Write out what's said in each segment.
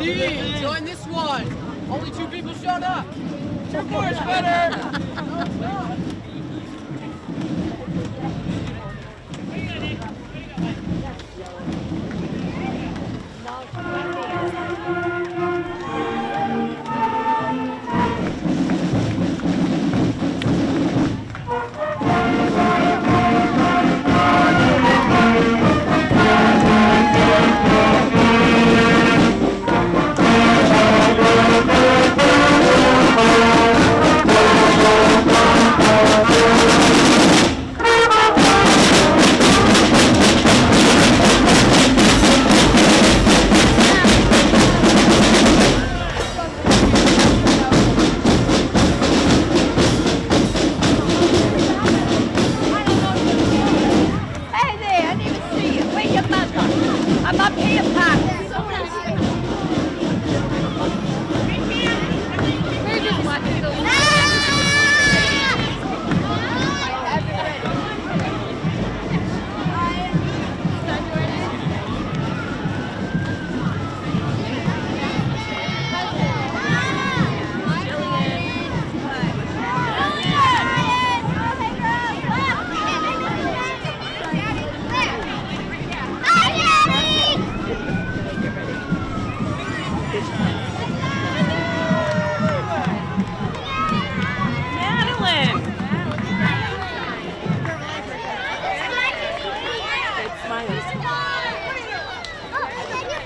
Steve, join this one. Only 2 people showed up. 2 more is better.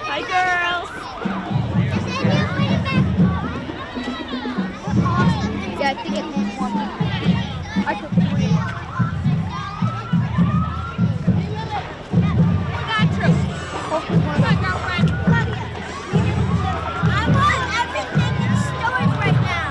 Hi, girls. Yeah, I think it's one. I took 3. Come on, girlfriend. I want everything in storage right now.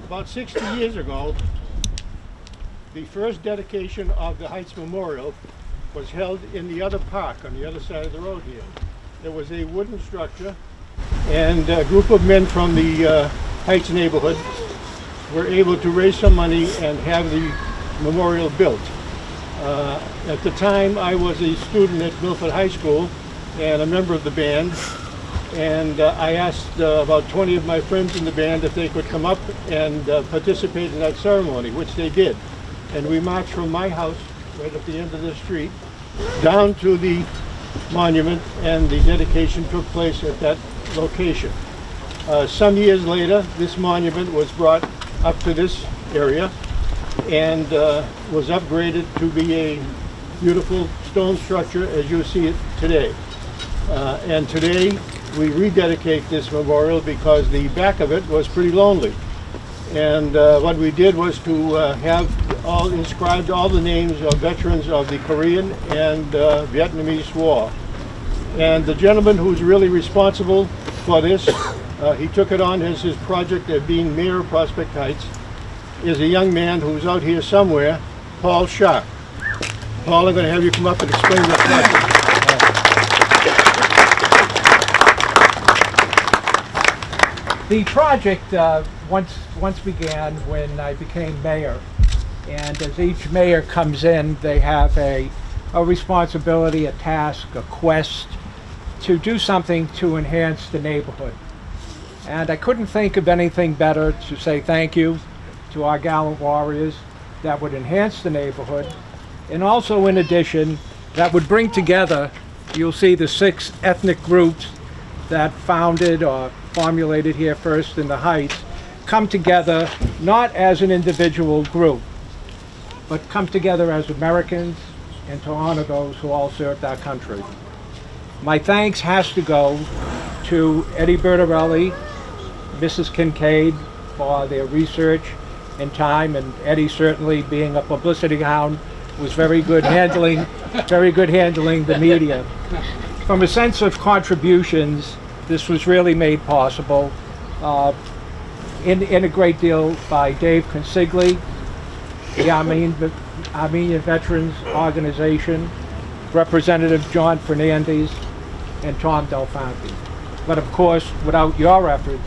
About 60 years ago, the first dedication of the Heights Memorial was held in the other park on the other side of the road here. There was a wooden structure, and a group of men from the Heights neighborhood were able to raise some money and have the memorial built. At the time, I was a student at Milford High School and a member of the band, and I asked about 20 of my friends in the band if they could come up and participate in that ceremony, which they did. And we marched from my house, right at the end of the street, down to the monument, and the dedication took place at that location. Some years later, this monument was brought up to this area and was upgraded to be a beautiful stone structure as you see it today. And today we rededicate this memorial because the back of it was pretty lonely. And what we did was to have inscribed all the names of veterans of the Korean and Vietnamese War. And the gentleman who's really responsible for this, he took it on as his project of being mayor of Prospect Heights, is a young man who's out here somewhere, Paul Sharp. Paul, I'm going to have you come up and explain the project. The project once began when I became mayor, and as each mayor comes in, they have a responsibility, a task, a quest to do something to enhance the neighborhood. And I couldn't think of anything better to say thank you to our gallant warriors that would enhance the neighborhood, and also in addition that would bring together, you'll see the 6 ethnic groups that founded or formulated here first in the Heights, come together not as an individual group, but come together as Americans and to honor those who all served our country. My thanks has to go to Eddie Bertarelli, Mrs. Kincaid for their research and time, and Eddie certainly being a publicity hound was very good handling the media. From a sense of contributions, this was really made possible in a great deal by Dave Consigli, the Armenian Veterans Organization, Representative John Fernandez, and Tom Delfanti. But of course, without your efforts,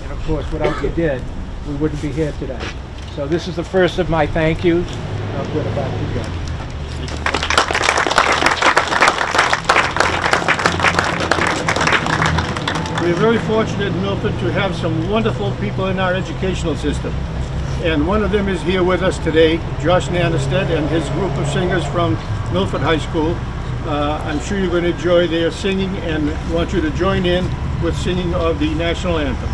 and of course without you did, we wouldn't be here today. So this is the first of my thank yous. I'll put it back to Judge. We're very fortunate in Milford to have some wonderful people in our educational system. And one of them is here with us today, Josh Nanestead and his group of singers from Milford High School. I'm sure you're going to enjoy their singing and want you to join in with singing of the national anthem.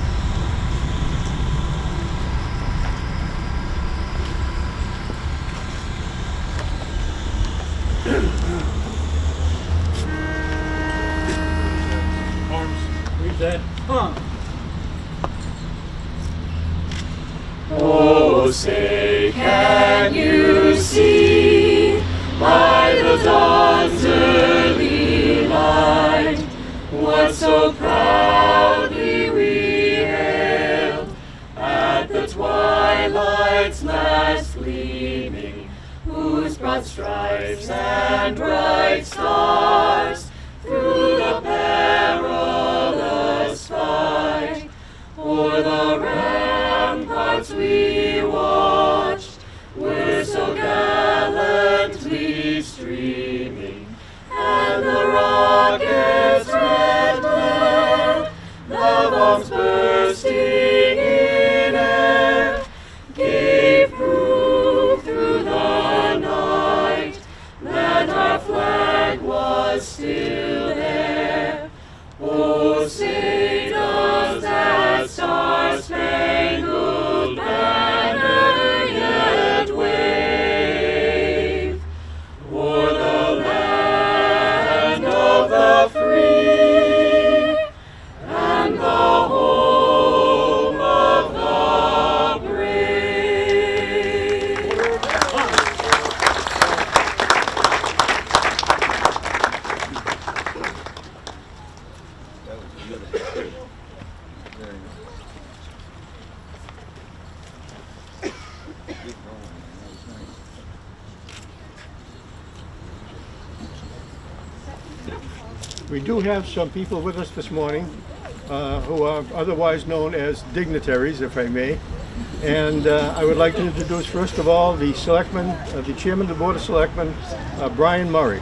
Oh, say, can you see by the dawn's early light what so proudly we hailed at the twilight's last gleaming, whose broad stripes and bright stars through the perilous fight o'er the ramparts we watched were so gallantly streaming, and the rockets' red glare, the bombs bursting in air, gave proof through the night that our flag was still there. Oh, say does that star-spangled banner yet wave o'er the land of the free and the home of the brave? We do have some people with us this morning who are otherwise known as dignitaries, if I may. And I would like to introduce, first of all, the Selectmen, the Chairman of the Board of Selectmen, Brian Murray.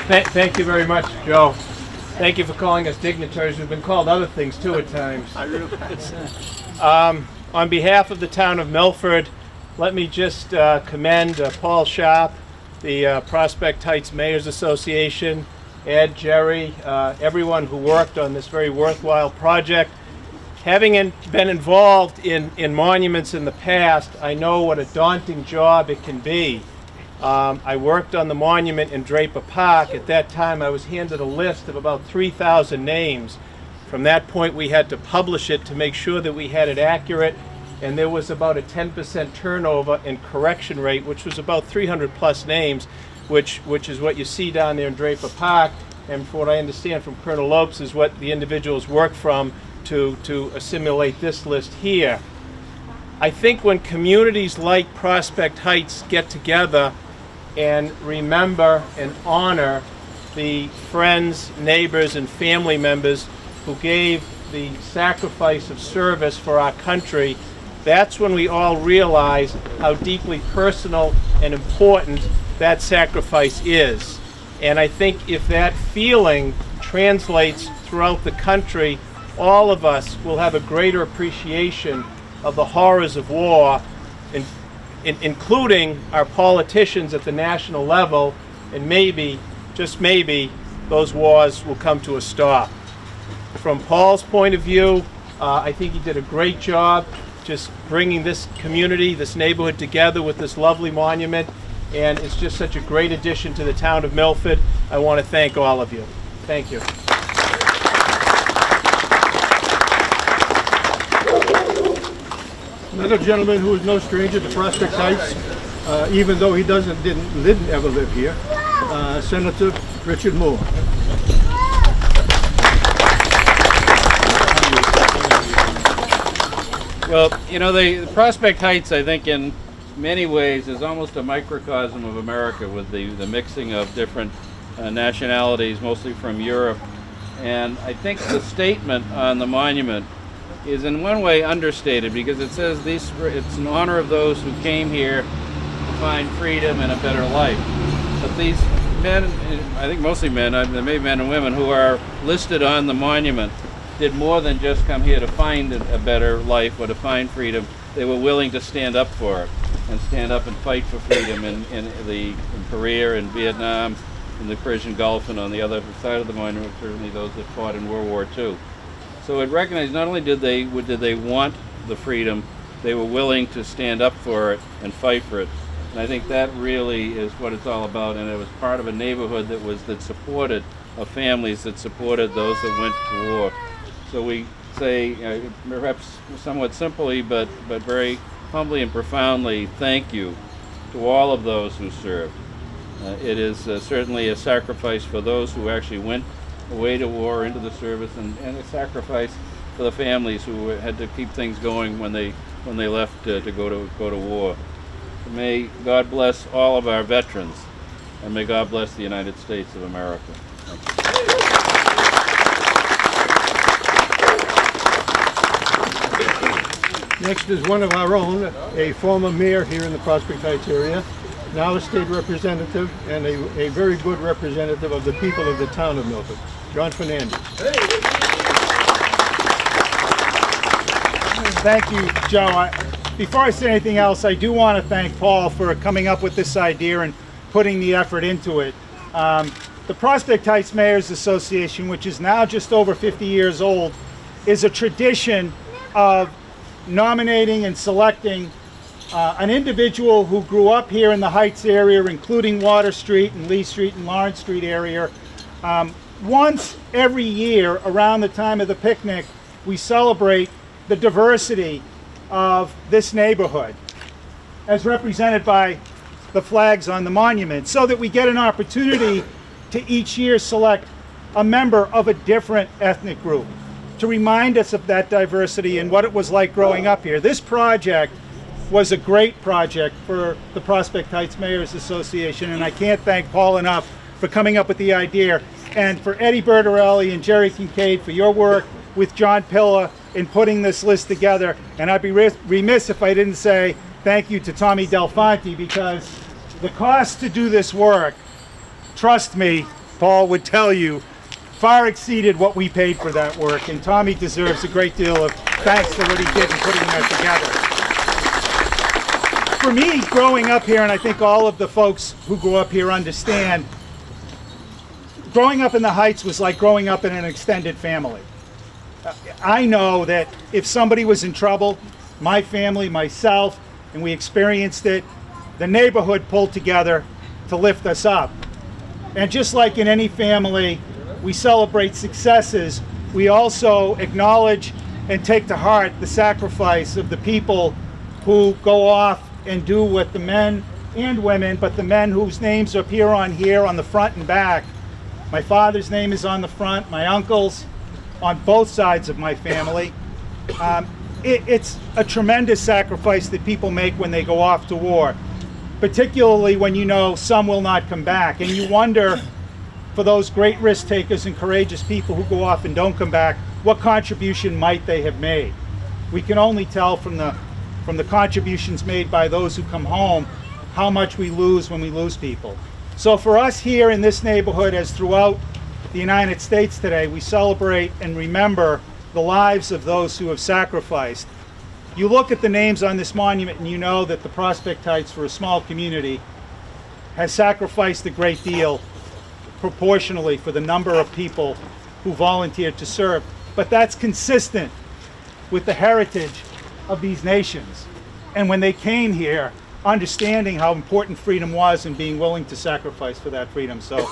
Thank you very much, Joe. Thank you for calling us dignitaries. We've been called other things too at times. I realize that. On behalf of the town of Milford, let me just commend Paul Sharp, the Prospect Heights Mayors Association, Ed, Jerry, everyone who worked on this very worthwhile project. Having been involved in monuments in the past, I know what a daunting job it can be I worked on the monument in Draper Park. At that time, I was handed a list of about 3,000 names. From that point, we had to publish it to make sure that we had it accurate, and there was about a 10% turnover and correction rate, which was about 300 plus names, which is what you see down there in Draper Park, and from what I understand from Colonel Lopes is what the individuals worked from to assimilate this list here. I think when communities like Prospect Heights get together and remember and honor the friends, neighbors, and family members who gave the sacrifice of service for our country, that's when we all realize how deeply personal and important that sacrifice is. And I think if that feeling translates throughout the country, all of us will have a greater appreciation of the horrors of war, including our politicians at the national level, and maybe, just maybe, those wars will come to a stop. From Paul's point of view, I think he did a great job just bringing this community, this neighborhood together with this lovely monument, and it's just such a great addition to the town of Milford. I want to thank all of you. Thank you. Another gentleman who is no stranger to Prospect Heights, even though he didn't ever live here, Senator Richard Moore. Well, you know, the Prospect Heights, I think, in many ways is almost a microcosm of America, with the mixing of different nationalities, mostly from Europe. And I think the statement on the monument is in one way understated, because it says it's in honor of those who came here to find freedom and a better life. But these men, I think mostly men, there may be men and women who are listed on the monument, did more than just come here to find a better life or to find freedom. They were willing to stand up for it and stand up and fight for freedom in Korea and Vietnam, in the Persian Gulf, and on the other side of the monument, certainly those that fought in World War II. So it recognized not only did they want the freedom, they were willing to stand up for it and fight for it. And I think that really is what it's all about. And it was part of a neighborhood that supported families that supported those that went to war. So we say, perhaps somewhat simply, but very humbly and profoundly, thank you to all of those who served. It is certainly a sacrifice for those who actually went away to war, into the service, and a sacrifice for the families who had to keep things going when they left to go to war. So may God bless all of our veterans, and may God bless the United States of America. Next is one of our own, a former mayor here in the Prospect Heights area, now a state representative and a very good representative of the people of the town of Milford, John Fernandez. Thank you, Joe. Before I say anything else, I do want to thank Paul for coming up with this idea and putting the effort into it. The Prospect Heights Mayors Association, which is now just over 50 years old, is a tradition of nominating and selecting an individual who grew up here in the Heights area, including Water Street and Lee Street and Lawrence Street area. Once every year around the time of the picnic, we celebrate the diversity of this neighborhood as represented by the flags on the monument, so that we get an opportunity to each year select a member of a different ethnic group to remind us of that diversity and what it was like growing up here. This project was a great project for the Prospect Heights Mayors Association, and I can't thank Paul enough for coming up with the idea, and for Eddie Bertarelli and Jerry Kincaid for your work with John Pilla in putting this list together. And I'd be remiss if I didn't say thank you to Tommy Delfonte, because the cost to do this work, trust me, Paul would tell you, far exceeded what we paid for that work, and Tommy deserves a great deal of thanks for what he did in putting that together. For me, growing up here, and I think all of the folks who grew up here understand, growing up in the Heights was like growing up in an extended family. I know that if somebody was in trouble, my family, myself, and we experienced it, the neighborhood pulled together to lift us up. And just like in any family, we celebrate successes, we also acknowledge and take to heart the sacrifice of the people who go off and do what the men and women, but the men whose names appear on here on the front and back. My father's name is on the front, my uncle's on both sides of my family. It's a tremendous sacrifice that people make when they go off to war, particularly when you know some will not come back. And you wonder, for those great risk takers and courageous people who go off and don't come back, what contribution might they have made? We can only tell from the contributions made by those who come home how much we lose when we lose people. So for us here in this neighborhood, as throughout the United States today, we celebrate and remember the lives of those who have sacrificed. You look at the names on this monument and you know that the Prospect Heights, for a small community, has sacrificed a great deal proportionally for the number of people who volunteered to serve. But that's consistent with the heritage of these nations. And when they came here, understanding how important freedom was and being willing to sacrifice for that freedom. So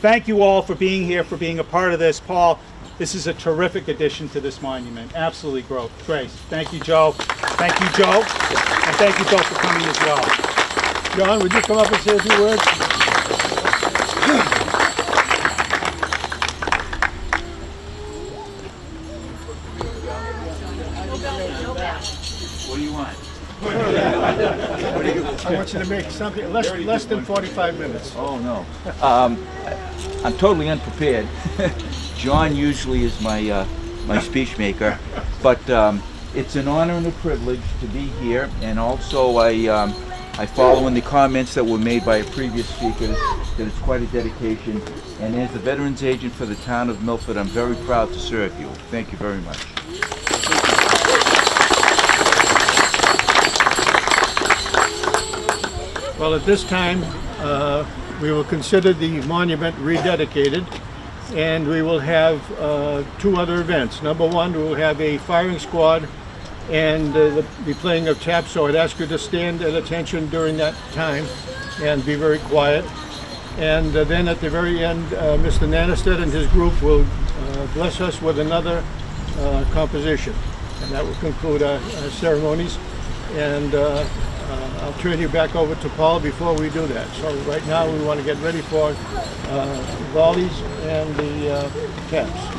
thank you all for being here, for being a part of this. Paul, this is a terrific addition to this monument. Absolutely great. Thank you, Joe. Thank you, Joe. And thank you, Bill, for coming as well. John, would you come up and say a few words? What do you want? I want you to make something less than 45 minutes. Oh, no. I'm totally unprepared. John usually is my speech maker, but it's an honor and a privilege to be here, and also I follow in the comments that were made by previous speakers that it's quite a dedication, and as the Veterans Agent for the town of Milford, I'm very proud to serve you. Thank you very much. Well, at this time, we will consider the monument rededicated, and we will have two other events. Number one, we will have a firing squad and the playing of taps, so I'd ask you to stand at attention during that time and be very quiet. And then at the very end, Mr. Nanestead and his group will bless us with another composition, and that will conclude our ceremonies. And I'll turn you back over to Paul before we do that. So right now we want to get ready for volleys and the taps.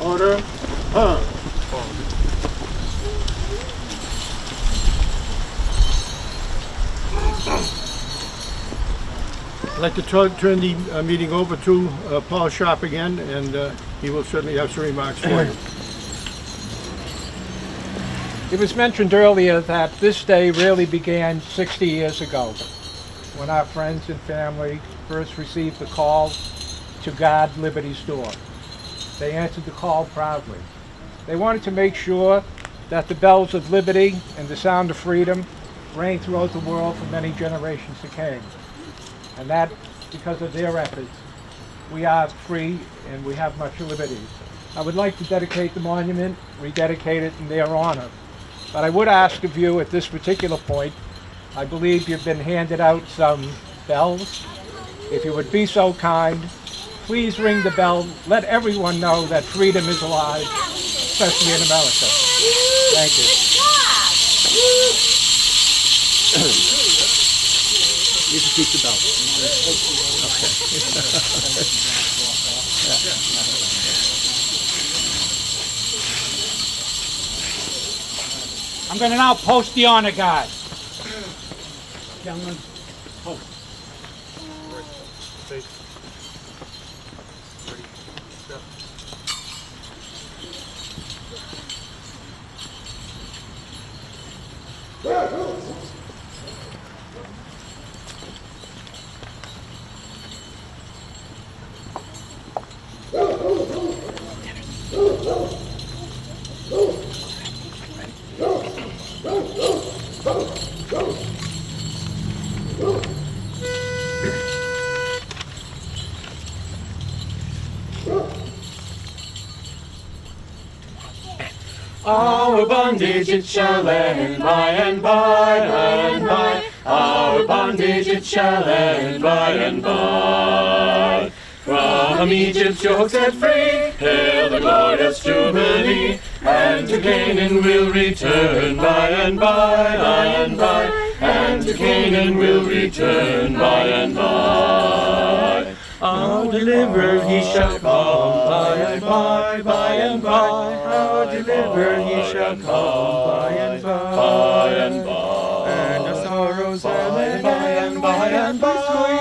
Order. I'd like to turn the meeting over to Paul Sharp again, and he will certainly have some remarks for you. It was mentioned earlier that this day really began 60 years ago, when our friends and family first received the call to guard Liberty's door. They answered the call proudly. They wanted to make sure that the bells of liberty and the sound of freedom rang throughout the world for many generations to come. And that, because of their efforts, we are free and we have much liberty. I would like to dedicate the monument, rededicate it in their honor. But I would ask of you at this particular point, I believe you've been handed out some bells. If you would be so kind, please ring the bell. Let everyone know that freedom is alive, especially in America. Thank you. You can keep the belt. I'm going to now post the honor guard. Gentlemen, post. Our bondage it shall end by and by and by. Our bondage it shall end by and by. From Egypt's yoke set free, hail the glorious Jubilee, and to Canaan we'll return by and by and by, and to Canaan we'll return by and by. Our deliverer he shall come by and by, by and by. Our deliverer he shall come by and by, and by. And our sorrows and by and by and by.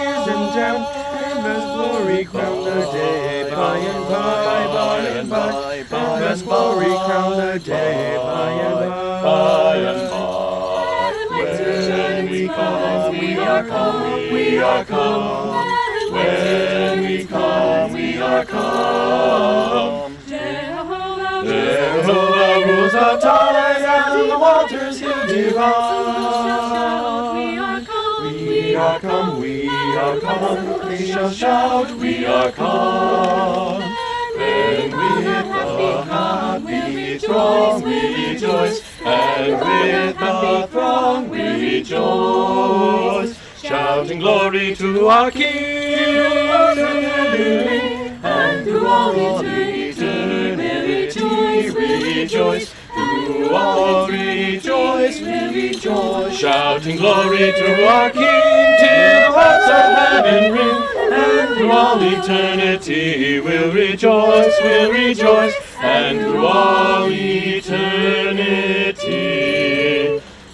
Years and down, endless glory crown the day by and by, by and by. Endless glory crown the day by and by, and by. When we come, we are come, we are come. When we come, we are come. Jehovah rules the tides and the waters he'll divide. We are come, we are come, we are come. We shall shout, we are come. And with the happy throng we rejoice, and with the throng we rejoice. Shouting glory to our King, and through all eternity we rejoice. Through all rejoice, we rejoice. Shouting glory to our King, till the hearts of heaven ring. And through all eternity we'll rejoice, and through all eternity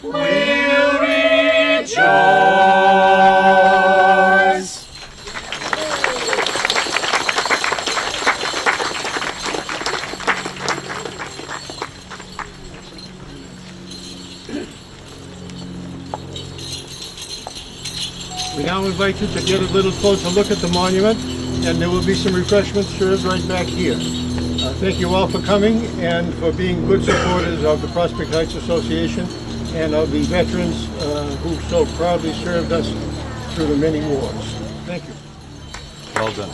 we'll rejoice. We now invite you to get a little closer look at the monument, and there will be some refreshments served right back here. Thank you all for coming and for being good supporters of the Prospect Heights Association and of the veterans who so proudly served us through the many wars. Thank you. Well done.